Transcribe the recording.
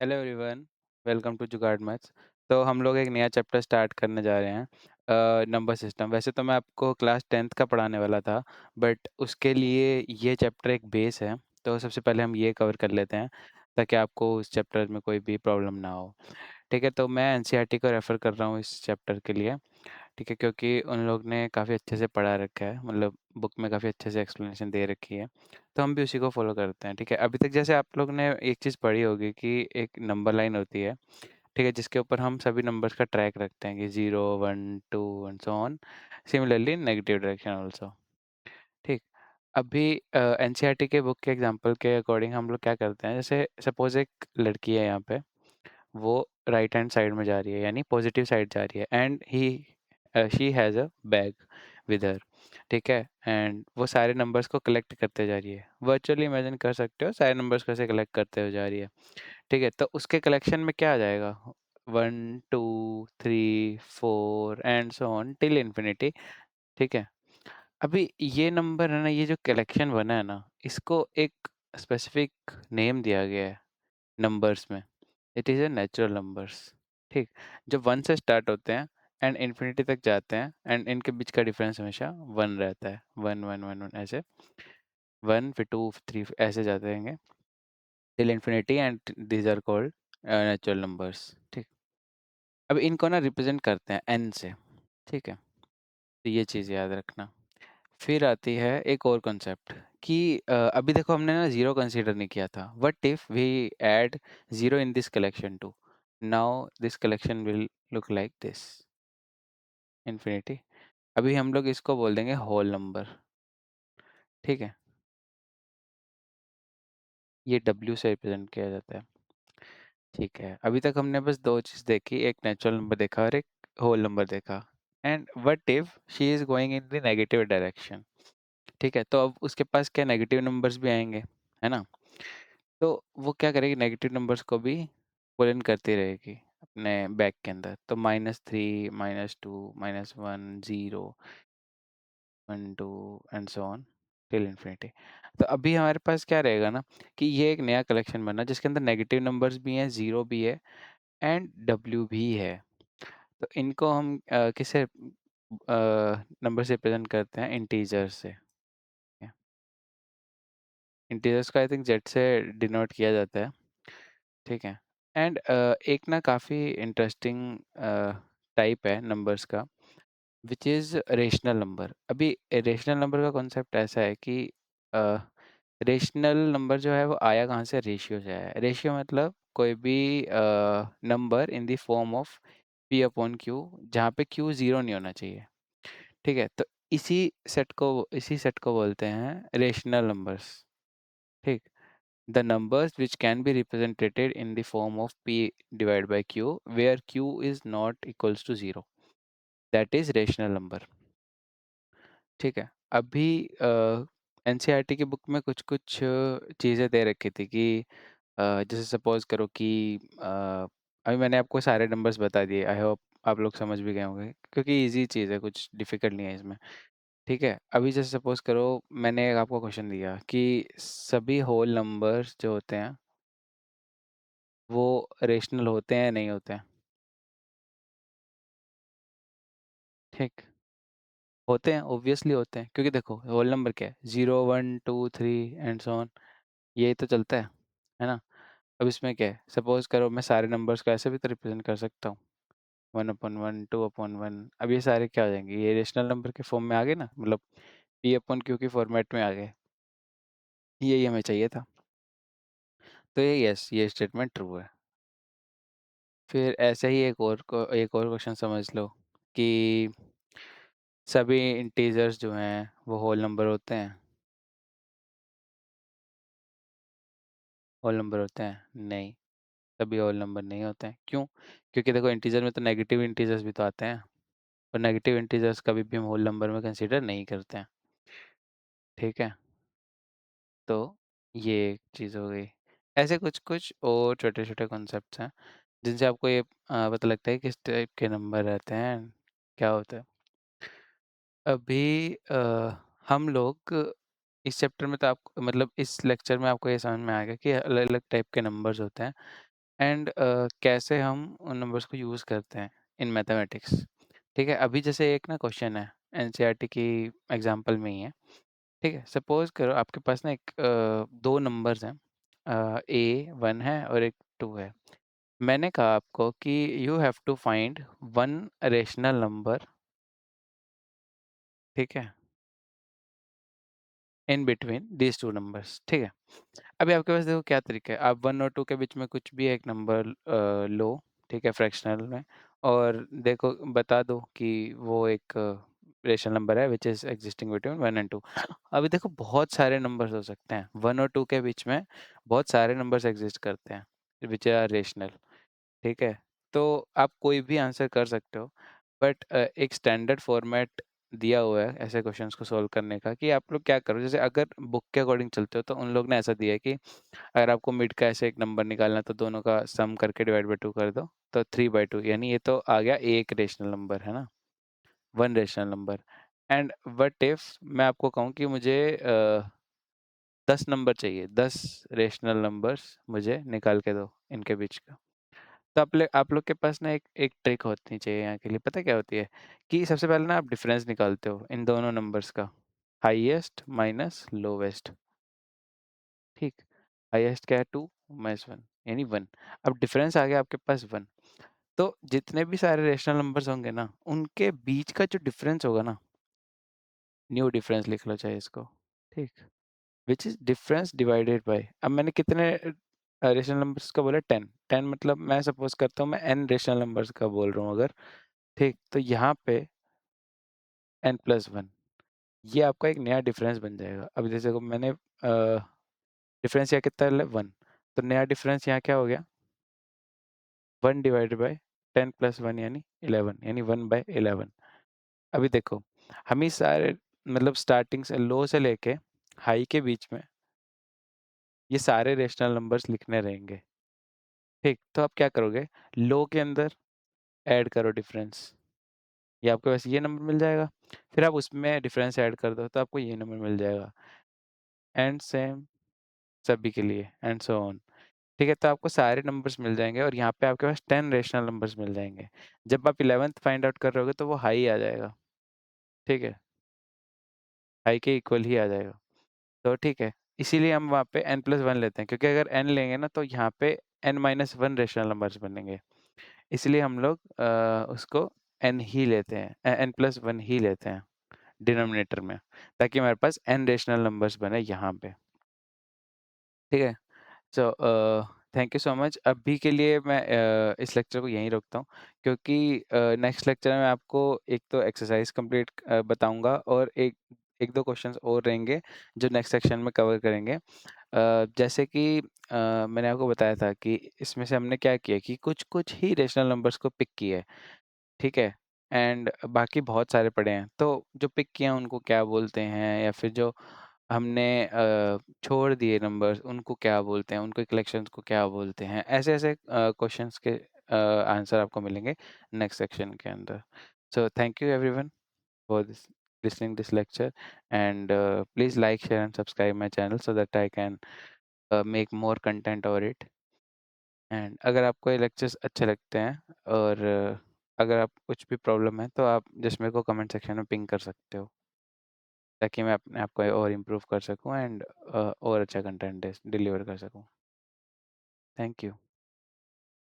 Hello everyone, welcome to जुगाड़ maths. तो हम लोग एक नया चैप्टर स्टार्ट करने जा रहे हैं, नंबर सिस्टम। वैसे तो मैं आपको क्लास 10th का पढ़ाने वाला था, बट उसके लिए ये चैप्टर एक बेस है। तो सबसे पहले हम ये कवर कर लेते हैं, ताकि आपको उस चैप्टर में कोई भी प्रॉब्लम ना हो। ठीक है, तो मैं एनसीईआरटी को रेफ़र कर रहा हूँ इस चैप्टर के लिए। ठीक है, क्योंकि उन लोग ने काफ़ी अच्छे से पढ़ा रखा है, मतलब बुक में काफ़ी अच्छे से एक्सप्लेनेशन दे रखी है, तो हम भी उसी को फ़ॉलो करते हैं। ठीक है, अभी तक जैसे आप लोग ने एक चीज़ पढ़ी होगी कि एक नंबर लाइन होती है, ठीक है, जिसके ऊपर हम सभी नंबर्स का ट्रैक रखते हैं कि 0, 1, 2 and so on, similarly in negative direction also. ठीक, अभी एनसीईआरटी के बुक के एग्ज़ाम्पल के अकॉर्डिंग हम लोग क्या करते हैं, जैसे सपोज़ एक लड़की है यहाँ पे, वो राइट हैंड साइड में जा रही है, यानी पॉजिटिव साइड जा रही है, and she has a bag with her. ठीक है, एंड वो सारे नंबर्स को कलेक्ट करते जा रही है। वर्चुअली इमेजिन कर सकते हो सारे नंबर्स कैसे कलेक्ट करते हुए जा रही है। ठीक है, तो उसके कलेक्शन में क्या आ जाएगा, 1 2 3 4 and so on till infinity. ठीक है, अभी ये नंबर है ना, ये जो कलेक्शन बना है ना, इसको एक स्पेसिफिक नेम दिया गया है नंबर्स में। It is a natural numbers. ठीक, जो 1 से स्टार्ट होते हैं एंड इन्फिनिटी तक जाते हैं, एंड इनके बीच का डिफरेंस हमेशा 1 रहता है। 1 1 1 1 ऐसे, 1 फिर 2 3 ऐसे जाते रहेंगे till infinity, and these are called natural numbers. ठीक, अब इनको ना रिप्रेजेंट करते हैं n से। ठीक है, तो ये चीज़ याद रखना। फिर आती है एक और कॉन्सेप्ट कि अभी देखो हमने ना ज़ीरो कंसीडर नहीं किया था। What if we add zero in this collection too? Now this collection will look like this, infinity. अभी हम लोग इसको बोल देंगे होल नंबर। ठीक है, ये W से रिप्रेजेंट किया जाता है। ठीक है, अभी तक हमने बस 2 चीज़ देखी, एक नेचुरल नंबर देखा और एक होल नंबर देखा। And what if she is going in the negative direction? ठीक है, तो अब उसके पास क्या नेगेटिव नंबर्स भी आएँगे, है ना? तो वो क्या करेगी, नेगेटिव नंबर्स को भी पुल इन करती रहेगी अपने बैग के अंदर। तो -3, -2, -1, 0, 1, 2 and so on till infinity. तो अभी हमारे पास क्या रहेगा ना, कि ये एक नया कलेक्शन बना जिसके अंदर नेगेटिव नंबर्स भी हैं, 0 भी है एंड W भी है। तो इनको हम किससे नंबर से रिप्रेजेंट करते हैं, इंटीजर से। इंटीजर्स को आई थिंक जेड से डिनोट किया जाता है। ठीक है, एंड एक ना काफ़ी इंटरेस्टिंग टाइप है नंबर्स का, विच इज़ रेशनल नंबर। अभी रेशनल नंबर का कॉन्सेप्ट ऐसा है कि रेशनल नंबर जो है वो आया कहाँ से, रेशियो से आया है। रेशियो मतलब कोई भी number in the form of P upon Q, जहाँ पे क्यू ज़ीरो नहीं होना चाहिए। ठीक है, तो इसी सेट को बोलते हैं रेशनल नंबर्स। ठीक, the numbers which can be represented in the form of p divided by q, where q is not equals to 0, that is rational number। ठीक है, अभी एनसीईआरटी की बुक में कुछ-कुछ चीज़ें दे रखी थी कि जैसे सपोज़ करो कि अभी मैंने आपको सारे नंबर्स बता दिए, आई होप आप लोग समझ भी गए होंगे, क्योंकि ईज़ी चीज़ है, कुछ डिफ़िकल्ट नहीं है इसमें। ठीक है, अभी जैसे सपोज़ करो मैंने एक आपको क्वेश्चन दिया कि सभी होल नंबर्स जो होते हैं वो रेशनल होते हैं, नहीं होते हैं? ठीक, होते हैं, ऑब्वियसली होते हैं, क्योंकि देखो होल नंबर क्या है, 0, 1, 2, 3 एंड सो ऑन, यही तो चलता है ना? अब इसमें क्या है, सपोज़ करो मैं सारे नंबर्स को ऐसे भी तो रिप्रेज़ेंट कर सकता हूँ, 1/1, 2/1, अब ये सारे क्या हो जाएँगे, ये रेशनल नंबर के फॉर्म में आ गए ना, मतलब P/Q के फॉर्मेट में आ गए, यही हमें चाहिए था। तो ये यस, ये स्टेटमेंट ट्रू है। फिर ऐसे ही एक और क्वेश्चन समझ लो कि सभी इंटीजर्स जो हैं, वो होल नंबर होते हैं? होल नंबर होते हैं? नहीं, सभी होल नंबर नहीं होते हैं। क्यों? क्योंकि देखो इंटीजर में तो नेगेटिव इंटीजर्स भी तो आते हैं, और नेगेटिव इंटीजर्स कभी भी हम होल नंबर में कंसीडर नहीं करते हैं। ठीक है? तो ये एक चीज़ हो गई। ऐसे कुछ-कुछ और छोटे-छोटे कॉन्सेप्ट्स हैं, जिनसे आपको ये पता लगता है किस टाइप के नंबर रहते हैं, क्या होता है। अभी हम लोग इस चैप्टर में तो आपको, मतलब इस लेक्चर में आपको ये समझ में आएगा कि अलग-अलग टाइप के नंबर्स होते हैं, एंड कैसे हम उन नंबर्स को यूज़ करते हैं इन मैथमेटिक्स। ठीक है? अभी जैसे एक ना क्वेश्चन है एनसीईआरटी की एग्ज़ाम्पल में ही है। ठीक है? सपोज़ करो आपके पास ना एक 2 नंबर्स हैं, ए 1 है और एक 2 है। मैंने कहा आपको कि you have to find one rational number, ठीक है? इन बिटवीन दीज़ 2 नंबर्स, ठीक है? अभी आपके पास देखो क्या तरीका है, आप 1 और 2 के बीच में कुछ भी एक नंबर लो, ठीक है, फ्रैक्शनल में, और देखो बता दो कि वो एक रेशनल नंबर है which is existing between 1 and 2। अभी देखो बहुत सारे नंबर्स हो सकते हैं, 1 और 2 के बीच में बहुत सारे नंबर्स एक्जिस्ट करते हैं, व्हिच आर रेशनल। ठीक है? तो आप कोई भी आंसर कर सकते हो, बट एक स्टैंडर्ड फॉर्मेट दिया हुआ है ऐसे क्वेश्चंस को सॉल्व करने का कि आप लोग क्या करो, जैसे अगर बुक के अकॉर्डिंग चलते हो तो उन लोग ने ऐसा दिया है कि अगर आपको मिड का ऐसे एक नंबर निकालना है तो दोनों का सम करके डिवाइड बाय 2 कर दो, तो 3/2 यानी ये तो आ गया एक रेशनल नंबर, है ना? 1 rational number. And what if मैं आपको कहूँ कि मुझे 10 नंबर चाहिए, 10 रेशनल नंबर्स मुझे निकाल के दो इनके बीच का। तो आप लोग के पास ना एक एक ट्रिक होनी चाहिए यहाँ के लिए, पता है क्या होती है? कि सबसे पहले ना आप डिफरेंस निकालते हो इन दोनों नंबर्स का, हाईएस्ट माइनस लोवेस्ट, ठीक? हाईएस्ट क्या है 2 माइनस 1 यानी 1। अब डिफरेंस आ गया आपके पास 1। तो जितने भी सारे रेशनल नंबर्स होंगे ना, उनके बीच का जो डिफरेंस होगा ना, न्यू डिफरेंस लिख लो चाहे इसको, ठीक? Which is difference divided by, अब मैंने कितने रेशनल नंबर्स का बोला 10। 10 मतलब मैं सपोज़ करता हूँ मैं n रेशनल नंबर्स का बोल रहा हूँ अगर, ठीक? तो यहाँ पे n+1 ये आपका एक नया डिफरेंस बन जाएगा। अब जैसे को मैंने डिफरेंस यहाँ कितना है 1, तो नया डिफरेंस यहाँ क्या हो गया 1 डिवाइडेड बाय 10 + 1 यानी 11 यानी 1/11। अभी देखो हम ही सारे मतलब स्टार्टिंग से लो से लेके हाई के बीच में ये सारे रेशनल नंबर्स लिखने रहेंगे, ठीक? तो आप क्या करोगे, लो के अंदर ऐड करो डिफरेंस, ये आपको वैसे ये नंबर मिल जाएगा, फिर आप उसमें डिफरेंस ऐड कर दो तो आपको ये नंबर मिल जाएगा, एंड सेम सभी के लिए एंड सो ऑन। ठीक है? तो आपको सारे नंबर्स मिल जाएँगे और यहाँ पे आपके पास 10 रेशनल नंबर्स मिल जाएँगे। जब आप 11th फाइंड आउट कर रहे होगे तो वो हाई आ जाएगा, ठीक है? हाई के इक्वल ही आ जाएगा। तो ठीक है, इसीलिए हम वहाँ पे n+1 लेते हैं क्योंकि अगर n लेंगे ना तो यहाँ पे n-1 रेशनल नंबर्स बनेंगे। इसलिए हम लोग उसको n ही लेते हैं, n+1 ही लेते हैं डिनोमिनेटर में, ताकि हमारे पास n रेशनल नंबर्स बने यहाँ पे। ठीक है? So thank you so much. अभी के लिए मैं इस लेक्चर को यहीं रोकता हूँ क्योंकि नेक्स्ट लेक्चर में आपको एक तो एक्सरसाइज कंप्लीट बताऊँगा और एक 1-2 क्वेश्चंस और रहेंगे जो नेक्स्ट सेक्शन में कवर करेंगे। जैसे कि मैंने आपको बताया था कि इसमें से हमने क्या किया कि कुछ-कुछ ही रेशनल नंबर्स को पिक किया है, ठीक है? एंड बाकी बहुत सारे पड़े हैं। तो जो पिक किए हैं उनको क्या बोलते हैं या फिर जो हमने छोड़ दिए नंबर्स उनको क्या बोलते हैं, उनके कलेक्शंस को क्या बोलते हैं? ऐसे-ऐसे क्वेश्चंस के आंसर आपको मिलेंगे नेक्स्ट सेक्शन के अंदर। So thank you everyone for listening this lecture and please like, share and subscribe my channel so that I can make more content over it. And अगर आपको ये लेक्चर्स अच्छे लगते हैं और अगर आप कुछ भी प्रॉब्लम है तो आप जस्ट मेरे को कमेंट सेक्शन में पिंग कर सकते हो ताकि मैं अपने आप को और इम्प्रूव कर सकूँ एंड और अच्छा कंटेंट डिलीवर कर सकूँ। Thank you.